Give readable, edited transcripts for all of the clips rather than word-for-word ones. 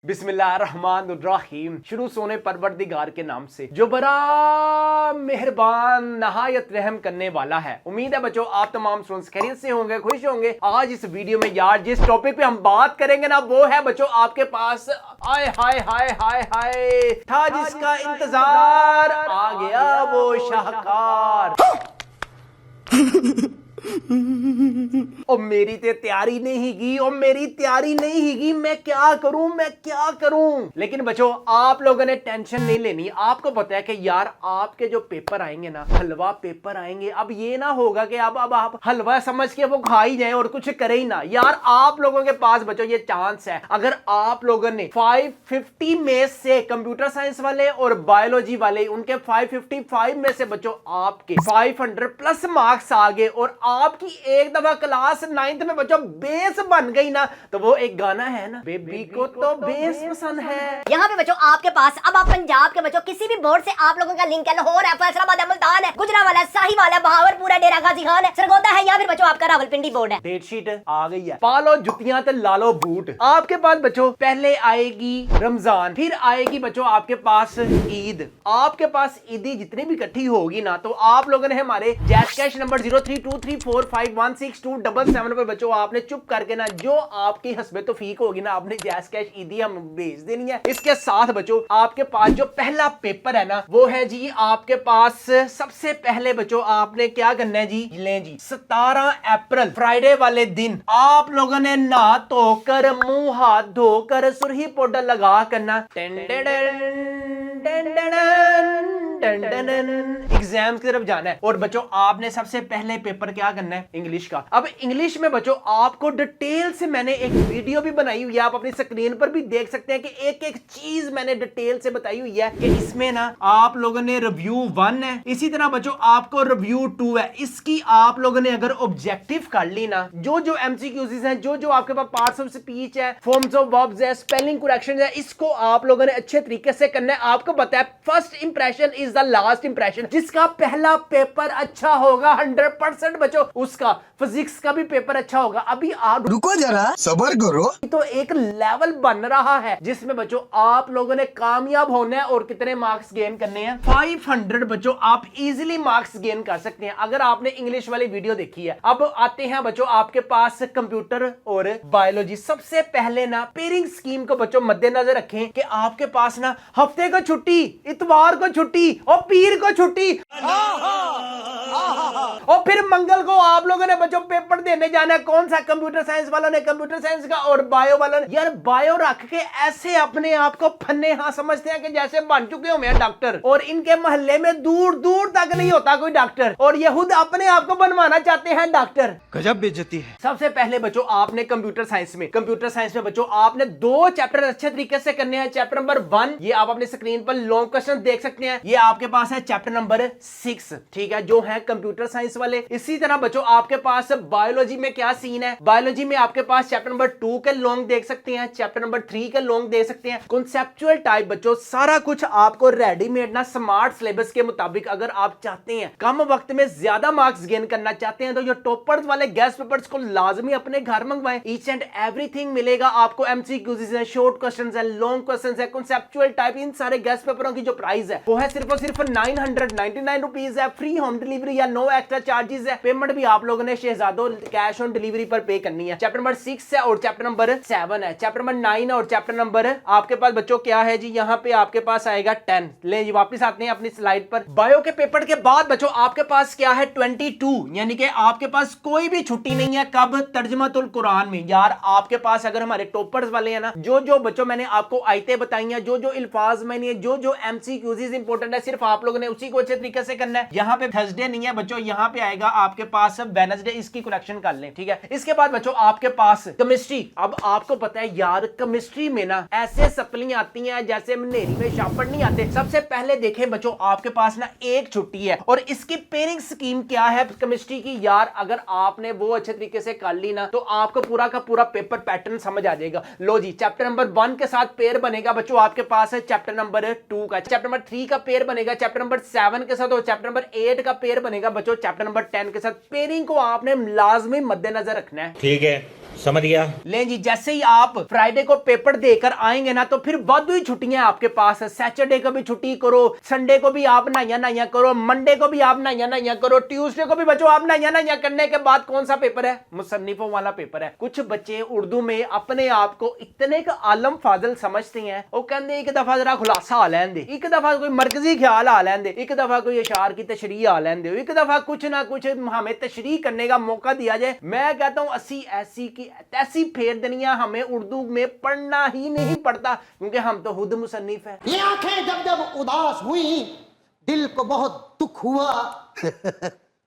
बिस्मिल्लाहिर्रहमानिर्रहीम। शुरू सोने परवरदिगार के नाम से जो बड़ा मेहरबान नहायत रहम करने वाला है। उम्मीद है बच्चों आप तमाम स्टूडेंट्स खैरियत से होंगे, खुश होंगे। आज इस वीडियो में यार जिस टॉपिक पे हम बात करेंगे ना वो है बच्चों आपके पास आय हाय हाय हाय हाय था जिसका इंतजार आ गया वो शाहकार। और मेरी ते तैयारी नहीं की और मेरी तैयारी नहीं हीगी, मैं क्या करूं। लेकिन बच्चों आप लोगों ने टेंशन नहीं लेनी। आपको पता है कि यार आपके जो पेपर आएंगे ना हलवा पेपर आएंगे। अब ये ना होगा कि अब आप हलवा समझ के वो खा ही जाए और कुछ करे ही ना। यार आप लोगों के पास बच्चों ये चांस है, अगर आप लोगों ने 550 में से कंप्यूटर साइंस वाले और बायोलॉजी वाले उनके 555 में से बच्चों आपके 500 प्लस मार्क्स आ गए और आपकी एक दफा क्लास 9th में बच्चों बेस बन गई ना, तो वो एक गाना है ना, बेबी को तो बेस पसंद है। यहाँ पे बच्चों आपके पास अब आप पंजाब के बच्चों किसी भी बोर्ड से आप लोगों का लिंक है, लाहौर है, फैसलाबाद है, मुल्तान है, गुजरावाला है, साहिवाल है, बहावलपुर है, डेरा गाजी खान है, सरगोदा है, या फिर बच्चों आपका रावलपिंडी बोर्ड है। डेटशीट आ गई है, पालो जुतियां ते लालो बूट। आपके पास बच्चों पहले आएगी रमजान, फिर आएगी बच्चों आपके पास ईद। आपके पास ईदी जितनी भी इकट्ठी होगी ना, तो आप लोगों ने हमारे जैश कैश नंबर 0323451627 पर बच्चों आपने चुप करके ना जो आपकी हस्बे तौफीक होगी ना आपने जैश कैश ईदी हम भेज देनी है। इसके साथ बच्चों आपके पास जो पहला पेपर है ना वो है जी आपके पास सबसे पहले बच्चों आपने क्या करना है जी, लें जी 17 अप्रैल फ्राइडे वाले दिन आप लोगों ने नहा धोकर मुंह हाथ धोकर सुरही पाउडर लगा करना एग्जाम की तरफ जाना है। और बच्चों आपने सबसे पहले पेपर क्या करना है, इंग्लिश का। अब इंग्लिश में बच्चों आपको डिटेल से मैंने एक वीडियो भी बनाई हुई है, आप अपनी स्क्रीन पर भी देख सकते हैं कि एक एक चीज मैंने डिटेल से बताई हुई है कि इसमें ना आप लोगों ने रिव्यू 1 है, इसी तरह बच्चों आपको रिव्यू 2 है। इसकी आप लोगों ने अगर ऑब्जेक्टिव कर ली ना, जो एमसीक्यूज हैं, जो आपके पास पार्ट्स ऑफ स्पीच है, फॉर्म्स ऑफ वर्ब्स है, स्पेलिंग करेक्शन है, इसको आप लोगों ने अच्छे तरीके से करना है। आपको पता है first impression is the last impression. जिसका पहला पेपर अच्छा होगा 100% बच्चों उसका फिजिक्स का भी पेपर अच्छा होगा। अभी आप रुको जरा सब्र करो। तो एक लेवल बन रहा है जिसमें बच्चों आप लोगों ने कामयाब होना है और कितने मार्क्स गेन करने हैं 500 बच्चों आप इजीली मार्क्स गेन कर सकते हैं अगर आपने इंग्लिश वाली वीडियो देखी है। अब आते हैं बच्चों आपके पास कंप्यूटर और बायोलॉजी। सबसे पहले ना पेयरिंग स्कीम को बच्चों मद्देनजर रखें कि आपके पास ना हफ्ते को छुट्टी, इतवार को छुट्टी और पीर को छुट्टी और फिर मंगल को आप लोगों ने बच्चों पेपर देने जाना है। कौन सा, कंप्यूटर साइंस वालों ने कंप्यूटर साइंस का और बायो वालों ने। यार बायो रख के ऐसे अपने आप को फन्ने हाँ समझते हैं कि जैसे बन चुके हो मैं डॉक्टर, और इनके मोहल्ले में दूर दूर तक नहीं होता कोई डॉक्टर और ये खुद अपने आप को बनवाना चाहते हैं डॉक्टर। गजब बेइज्जती है। सबसे पहले बच्चों आपने कंप्यूटर साइंस में बच्चों आपने 2 चैप्टर अच्छे तरीके से करने हैं। चैप्टर नंबर 1 ये आप अपने स्क्रीन पर लॉन्ग क्वेश्चन देख सकते हैं, ये आपके पास है चैप्टर नंबर 6, ठीक है, जो है कंप्यूटर साइंस वाले। इसी तरह बच्चों आपके पास बायोलॉजी में क्या सीन है, बायोलॉजी में आपके पास चैप्टर नंबर 2 के लॉन्ग देख सकते हैं, चैप्टर नंबर 3 के लॉन्ग देख सकते हैं। कॉन्सेप्चुअल टाइप बच्चों सारा कुछ आपको रेडीमेड ना स्मार्ट सिलेबस के मुताबिक अगर आप चाहते हैं कम वक्त में ज्यादा मार्क्स गेन करना चाहते हैं तो जो टॉपर्स वाले गेस्ट पेपर्स को लाजमी अपने घर मंगवाएं। ईच एंड एवरीथिंग मिलेगा आपको, एमसीक्यूज है, शॉर्ट क्वेश्चंस है, लॉन्ग क्वेश्चंस है, कॉन्सेप्चुअल टाइप। इन सारे गेस्ट पेपरों की जो प्राइस है वो है सिर्फ और सिर्फ 999 रुपीज है। फ्री होम डिलीवरी या नो एक्स्ट्रा चार्जेस है। पेमेंट भी आप लोगों ने शहजादों कैश ऑन डिलीवरी पर पे करनी है। चैप्टर नंबर 6 है और चैप्टर नंबर 7 है, चैप्टर नंबर 9 है और चैप्टर नंबर आपके पास बच्चों क्या है जी, यहाँ पे आपके पास आएगा 10। ले जी वापस आते हैं अपनी स्लाइड पर। बायो के पेपर के बाद बच्चों आपके पास क्या है 22, यानी कि आपके पास कोई भी छुट्टी नहीं है। कब, तर्जुमातुल कुरान में। यार आपके पास अगर हमारे टॉपर्स वाले हैं ना, जो बच्चों मैंने आपको आयतें बताई हैं, जो अल्फाज मैंने जो एमसीक्यूज इंपॉर्टेंट है, सिर्फ आप लोगों ने उसी को अच्छे तरीके से करना है। यहाँ पे थर्सडे नहीं है बच्चों, यहाँ पे आएगा आपके पास वेडनेसडे, इसकी करेक्शन कर लें, ठीक है। इसके बाद बच्चों आपके पास केमिस्ट्री। अब आपको पता है यार केमिस्ट्री में ना ऐसे सप्लियां आती हैं जैसे नेरी में शापड़ नहीं आते। सबसे पहले देखें बच्चों आपके पास ना एक छुट्टी है और इसकी पेयरिंग स्कीम क्या है केमिस्ट्री की। यार अगर आपने वो अच्छे तरीके से कर ली ना तो आपको पूरा का पूरा पेपर पैटर्न समझ आ जाएगा। लो जी चैप्टर नंबर 1 के साथ पेयर बनेगा बच्चों आपके पास है चैप्टर नंबर 2 का, चैप्टर नंबर 3 का पेयर बनेगा चैप्टर नंबर 7 के साथ और चैप्टर नंबर 8 का पेयर बनेगा बच्चों चैप्टर नंबर 10 के साथ। पेयरिंग को आपने लाजमी मद्देनजर रखना है, ठीक है समझ गया। ले जी, जैसे ही आप फ्राइडे को पेपर देकर आएंगे ना तो फिर वादू ही छुट्टियां आपके पास है। सैटरडे को भी छुट्टी करो, संडे को भी आप नया करो, मंडे को भी आप नया करो, ट्यूसडे को भी बच्चों आप नया करने के बाद कौन सा पेपर है? मुसन्निफों वाला पेपर है। कुछ बच्चे उर्दू में अपने आप को इतने का आलम फाजल समझते हैं, वो कहते हैं एक दफा जरा खुलासा आ लें दे, एक दफा कोई मरकजी ख्याल आ लें दे, एक दफा कोई अशार की तशरीह आ लें दे, एक दफा कुछ ना कुछ हमें तशरीह करने का मौका दिया जाए। मैं कहता हूं अस्सी ऐसी की ऐसी फेर दुनिया हमें उर्दू में पढ़ना ही नहीं पड़ता, क्योंकि हम तो खुद मुसन्निफ है। ये आंखें जब जब उदास हुई, दिल को बहुत दुख हुआ,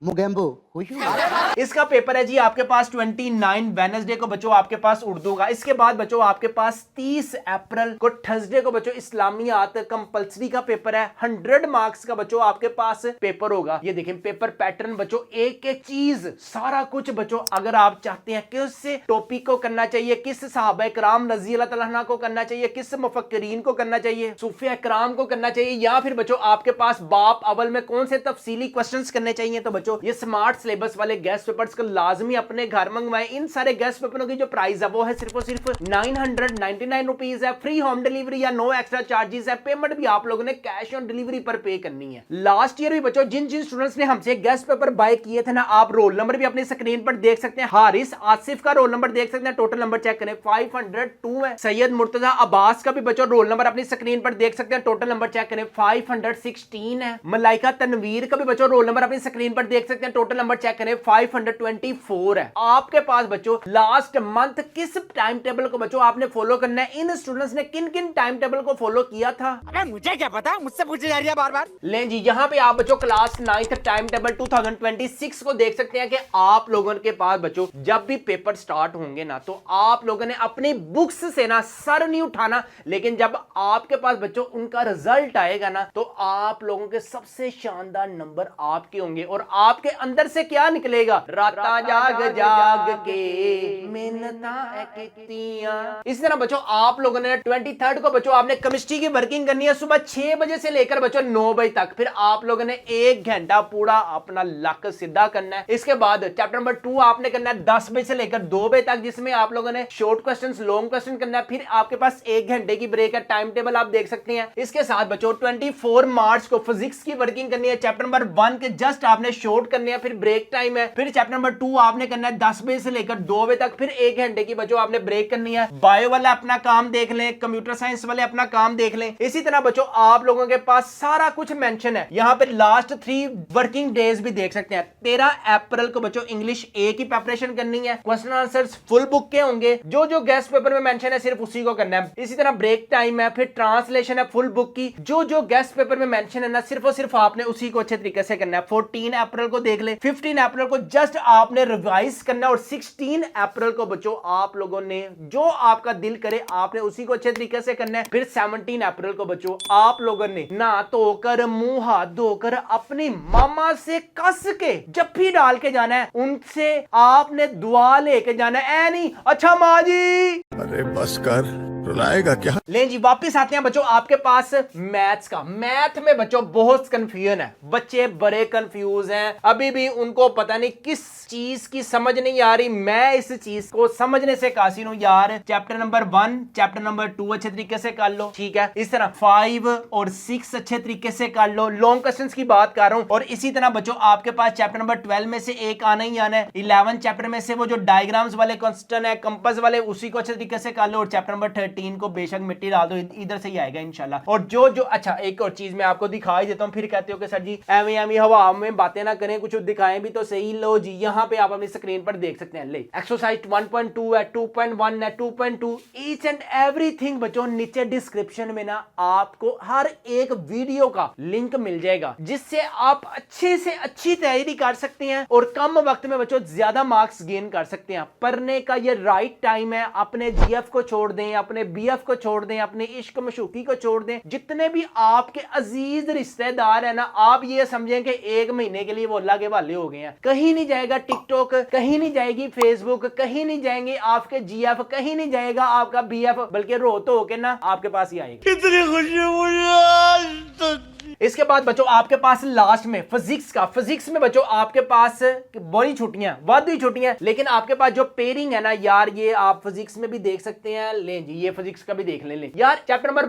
मुगेम्बो खुश हुआ। इसका पेपर है जी आपके पास 29 वेडनेसडे को बच्चों आपके पास उर्दू का। इसके बाद बच्चों आपके पास 30 अप्रैल को थर्सडे को बच्चों इस्लामियात कंपलसरी का पेपर है। 100 मार्क्स का बच्चों आपके पास पेपर होगा। ये देखें पेपर पैटर्न बच्चों, एक एक चीज सारा कुछ बच्चों, अगर आप चाहते हैं किस टॉपिक को करना चाहिए, किस सहाबा इकराम रजी अल्लाह तआला अन्हु को करना चाहिए, किस मुफक्किरीन को करना चाहिए, सूफिया इकराम को करना चाहिए, या फिर बच्चों आपके पास बाप अवल में कौन से तफसीली क्वेश्चंस करने चाहिए, तो बच्चों ये स्मार्ट सिलेबस वाले गेस्ट पेपर्स को लाजमी अपने घर मंगवाएं। इन सारे गेस्ट पेपरों की जो प्राइस है वो है सिर्फ और सिर्फ 999 रुपीज है। फ्री होम डिलीवरी या नो एक्स्ट्रा चार्जेस है। पेमेंट भी आप लोगों ने कैश ऑन डिलीवरी पर पे करनी है। लास्ट ईयर भी बच्चों जिन जिन स्टूडेंट्स ने हमसे गेस्ट पेपर बाय किए थे ना, आप रोल नंबर भी अपनी स्क्रीन पर देख सकते हैं। हारिस आसिफ का रोल नंबर देख सकते हैं, टोटल नंबर चेक करें 502 है। सैयद मुर्तजा अब्बास का भी बच्चों रोल नंबर अपनी स्क्रीन पर देख सकते हैं, टोटल नंबर चेक करें 516 है। मलाइका तनवीर का भी बच्चों रोल नंबर अपनी स्क्रीन पर देख सकते हैं, टोटल नंबर चेक करें 524 है। आपके पास बच्चों लास्ट मंथ किस टाइम टेबल को बच्चों आपने फॉलो करना है, इन स्टूडेंट्स ने किन किन टाइम टेबल को फॉलो किया था? अरे मुझे क्या पता, मुझसे पूछी जा रही है बार बार। लें जी, यहाँ पे आप बच्चों क्लास 9th टाइम टेबल 2026 को देख सकते हैं कि आप लोगों के पास बच्चों जब भी पेपर स्टार्ट होंगे ना तो आप लोगों ने अपनी बुक्स से ना सर नहीं उठाना, लेकिन जब आपके पास बच्चों उनका रिजल्ट आएगा ना तो आप लोगों के सबसे शानदार नंबर आपके होंगे। और आपके अंदर से क्या निकलेगा? राता जाग जाग के मेहनता कीतियां। इस तरह बच्चों आप लोगों ने 23 को बच्चों आपने केमिस्ट्री की वर्किंग करनी है सुबह 6 बजे से लेकर बच्चों 9 बजे तक। फिर आप लोगों ने 1 घंटा पूरा अपना लक सीधा करना है। इसके बाद चैप्टर नंबर 2 आपने करना है 10 बजे से लेकर 2 बजे तक, जिसमें आप लोगों ने शॉर्ट क्वेश्चंस, लॉन्ग क्वेश्चन करना है। फिर आपके पास 1 घंटे की ब्रेक है, टाइम टेबल आप देख सकते हैं। इसके साथ बच्चों 24 मार्च को फिजिक्स की वर्किंग करनी है। चैप्टर नंबर 1 के जस्ट आपने शॉर्ट करने हैं, फिर ब्रेक टाइम है। फिर चैप्टर नंबर 2 आपने करना है 10 बजे से लेकर 2 बजे तक, फिर 1 घंटे की बच्चों आपने ब्रेक करनी है। बायो वाला अपना काम देख लें, कंप्यूटर साइंस वाले अपना काम देख लें। इसी तरह बच्चों आप लोगों के पास सारा कुछ मेंशन है। यहाँ पे लास्ट 3 वर्किंग डेज भी देख सकते हैं। 13 अप्रैल को बच्चों इंग्लिश ए की प्रिपरेशन करनी है। क्वेश्चन आंसर्स फुल बुक के होंगे, जो जो गेस्ट पेपर में मेंशन है सिर्फ उसी को करना है। इसी तरह ब्रेक टाइम है, फिर ट्रांसलेशन है फुल बुक की, जो जो गेस्ट पेपर में मेंशन है ना सिर्फ और सिर्फ आपने उसी को अच्छे तरीके से करना है। 14 अप्रैल को देख ले, 15 अप्रैल को जस्ट आपने रिवाइज करना, और 16 अप्रैल को बच्चों आप लोगों ने जो आपका दिल करे आपने उसी को अच्छे तरीके से करना है। फिर 17 अप्रैल को बच्चों आप लोगों ने ना धोकर मुंह हाथ धोकर अपनी मामा से कस के जफ्फी डाल के जाना है, उनसे आपने दुआ लेके जाना है। नहीं अच्छा माँ जी, अरे बस कर, रुलाएगा क्या? ले जी वापस आते हैं बच्चों आपके पास मैथ्स का। मैथ में बच्चों बहुत कंफ्यूजन है, बच्चे बड़े कंफ्यूज हैं, अभी भी उनको पता नहीं किस चीज की समझ नहीं आ रही। मैं इस चीज को समझने से कासिर हूं यार। चैप्टर नंबर 1, चैप्टर नंबर 2 अच्छे तरीके से कर लो, ठीक है। इस तरह 5 और 6 अच्छे तरीके से कर लो। लॉन्ग क्वेश्चंस की बात कर रहा हूं। और इसी तरह बच्चों आपके पास चैप्टर नंबर 12 में से एक आना ही आना है। 11 चैप्टर में से वो जो डायग्राम्स वाले क्वेश्चन है, कंपास वाले, उसी को अच्छे तरीके से कर लो। और चैप्टर नंबर 13 को बेशक मिट्टी डाल दो, इधर से ही आएगा इंशाल्लाह। और जो जो अच्छा एक और चीज मैं आपको दिखाई देता हूं, फिर कहते हो कि सर जी एवं एवं हवा में बातें ना करें, कुछ दिखाएं भी तो सही। लो जी यहाँ पे आप अपनी स्क्रीन पर देख सकते हैं। ले एक्सरसाइज 1.2 है, 2.1 है, 2.2, ईच एंड एवरीथिंग बच्चों नीचे डिस्क्रिप्शन में ना आपको हर एक वीडियो का लिंक मिल जाएगा, जिससे आप अच्छे से अच्छी तैयारी कर सकते हैं और कम वक्त में बच्चों ज्यादा मार्क्स गेन कर सकते हैं। पढ़ने का ये राइट टाइम है। अपने जीएफ को छोड़ दें, अपने बीएफ को छोड़ दें, अपने इश्क मशूकी को छोड़ दें। जितने भी आपके अजीज रिश्तेदार है ना, आप ये समझें कि 1 महीने के लिए वो अल्लाह के वाले हो गए हैं। कहीं नहीं जाएगा टिकटॉक, कहीं नहीं जाएगी फेसबुक, कहीं नहीं जाएंगे आपके जीएफ, कहीं नहीं जाएगा आपका बीएफ, बल्कि रो तो होके ना आपके पास ही आएगा। कितनी खुशी मुझे आज तो। इसके बाद बच्चों आपके पास लास्ट में फिजिक्स में बच्चों आपके पास बड़ी छुट्टियां वादी छुट्टियां, लेकिन आपके पास जो पेयरिंग है ना यार, ये आप फिजिक्स में भी देख सकते हैं। ले जी ये फिजिक्स का भी देख ले यार। चैप्टर नंबर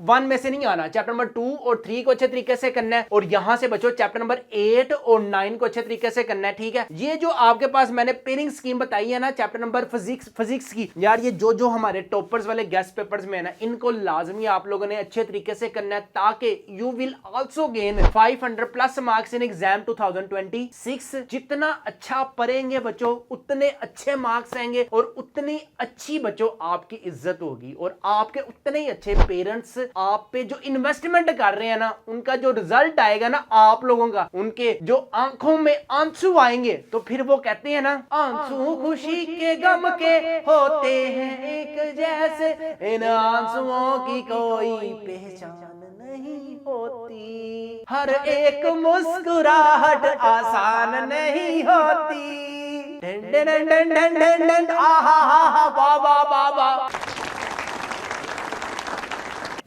1 में से नहीं आना, चैप्टर नंबर 2 और 3 को अच्छे तरीके से करना है, और यहां से बच्चों चैप्टर नंबर 8 और 9 को अच्छे तरीके से करना है, ठीक है। ये जो आपके पास मैंने पेयरिंग स्कीम बताई है ना चैप्टर नंबर फिजिक्स की यार, ये जो हमारे टॉपर्स वाले गेस्ट पेपर्स में है ना, इनको लाजमी आप लोगों ने अच्छे तरीके से करना है, ताकि you will also gain 500+ marks in exam 2026। जितना अच्छा पढ़ेंगे बच्चों उतने अच्छे मार्क्स आएंगे, और उतनी अच्छी बच्चों आपकी इज्जत होगी, और आपके उतने ही अच्छे पेरेंट्स आप पे जो इन्वेस्टमेंट कर रहे हैं ना, उनका जो रिजल्ट आएगा ना आप लोगों का, उनके जो आंखों में आंसू आएंगे, तो फिर वो कहते हैं ना, आंसू खुशी के गम के होते हैं एक जैसे, इन आंसुओं की कोई पहचान नहीं होती, हर एक मुस्कुराहट आसान नहीं होती। Done done done done done done आहा हा हा वाह वाह वाह वाह।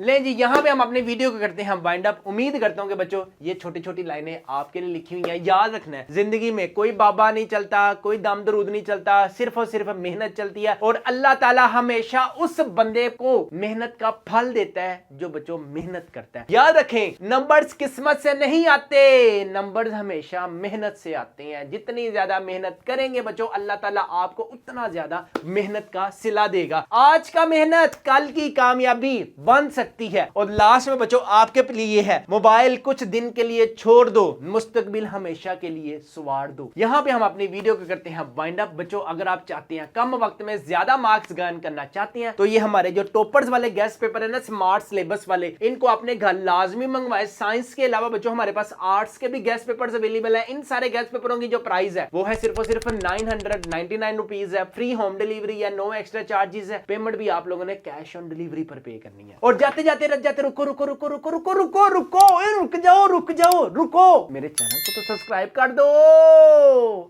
ले जी यहां पे हम अपने वीडियो को करते हैं वाइंड अप। उम्मीद करता हूं कि बच्चों ये छोटी छोटी लाइनें आपके लिए लिखी हुई हैं। याद रखना है जिंदगी में कोई बाबा नहीं चलता, कोई दम दरूद नहीं चलता, सिर्फ और सिर्फ मेहनत चलती है, और अल्लाह ताला हमेशा उस बंदे को मेहनत का फल देता है जो बच्चों मेहनत करता है। याद रखें नंबर्स किस्मत से नहीं आते, नंबर्स हमेशा मेहनत से आते हैं। जितनी ज्यादा मेहनत करेंगे बच्चों अल्लाह ताला आपको उतना ज्यादा मेहनत का सिला देगा। आज का मेहनत कल की कामयाबी बन सकती है। और लास्ट में बच्चों आपके लिए है, मोबाइल कुछ दिन के लिए छोड़ दो, मुस्तकबिल हमेशा के लिए सवार दो। यहां पे हम अपनी वीडियो को करते हैं वाइंड अप। बच्चों अगर आप चाहते हैं कम वक्त में ज्यादा मार्क्स गेन करना चाहते हैं, तो ये हमारे जो टॉपर्स वाले गेस्ट पेपर है ना, स्मार्ट सिलेबस वाले, इनको अपने घर लाजमी मंगवाए। साइंस के अलावा बच्चों हमारे पास आर्ट्स के भी गेस्ट पेपर्स अवेलेबल है। इन सारे गेस्ट पेपरों की जो प्राइस है वो है सिर्फ और सिर्फ 999 रुपीज है। फ्री होम डिलीवरी है, नो एक्स्ट्रा चार्जेस है। पेमेंट भी आप लोगों ने कैश ऑन डिलीवरी पर पे करनी है। और जाते जाते रह जाते रुको रुको रुको रुको रुको रुको रुको रुको मेरे चैनल को तो सब्सक्राइब कर दो।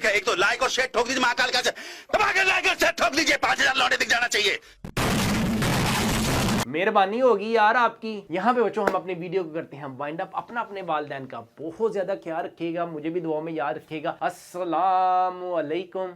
एक तो लाइक और शेयर ठोक दीजिए, महाकाल का लाइक और शेयर ठोक दीजिए, 5000 लौटे दिख जाना चाहिए। मेहरबानी होगी यार आपकी। यहाँ पे बच्चों हम अपनी वीडियो को करते हैं वाइंड अप। अपना अपने वालिदैन का बहुत ज्यादा ख्याल रखिएगा, मुझे भी दुआ में याद रखिएगा। अस्सलामु अलैकुम।